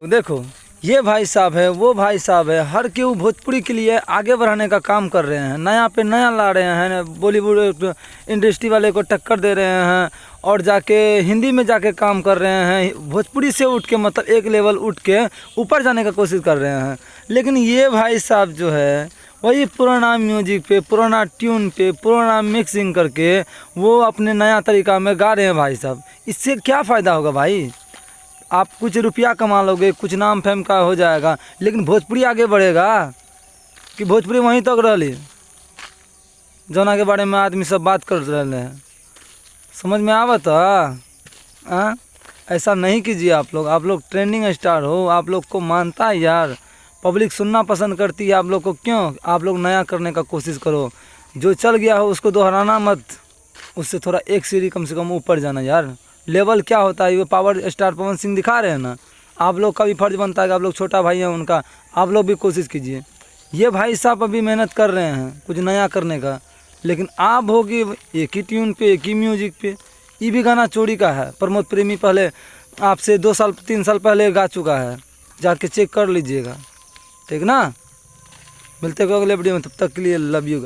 देखो ये भाई साहब है, वो भाई साहब है, हर केहू भोजपुरी के लिए आगे बढ़ाने का काम कर रहे हैं, नया पे नया ला रहे हैं, बॉलीवुड इंडस्ट्री वाले को टक्कर दे रहे हैं और जाके हिंदी में जाके काम कर रहे हैं, भोजपुरी से उठ के मतलब एक लेवल उठ के ऊपर जाने का कोशिश कर रहे हैं। लेकिन ये भाई साहब जो है वही पुराना म्यूजिक पे, पुराना ट्यून पे, पुराना मिक्सिंग करके वो अपने नया तरीका में गा रहे हैं भाई साहब। इससे क्या फ़ायदा होगा भाई? आप कुछ रुपया कमा लोगे, कुछ नाम फेम का हो जाएगा, लेकिन भोजपुरी आगे बढ़ेगा कि भोजपुरी वहीं तक रही जौना के बारे में आदमी सब बात कर रहे हैं। समझ में आवत है? ऐसा नहीं कीजिए आप लोग ट्रेंडिंग स्टार हो, आप लोग को मानता है यार, पब्लिक सुनना पसंद करती है आप लोग को। क्यों आप लोग नया करने का कोशिश करो, जो चल गया हो उसको दोहराना मत, उससे थोड़ा एक सीढ़ी कम से कम ऊपर जाना यार। लेवल क्या होता है, वो पावर स्टार पवन सिंह दिखा रहे हैं ना, आप लोग का भी फर्ज बनता है कि आप लोग छोटा भाई हैं उनका, आप लोग भी कोशिश कीजिए। ये भाई साहब अभी मेहनत कर रहे हैं कुछ नया करने का, लेकिन आप होगी एक ही ट्यून पे, एक ही म्यूजिक पे। ये भी गाना चोरी का है, प्रमोद प्रेमी पहले आपसे 2 साल 3 साल पहले गा चुका है, जाके चेक कर लीजिएगा, ठीक ना। मिलते हैं अगले वीडियो में, तब तक के लिए लव यू।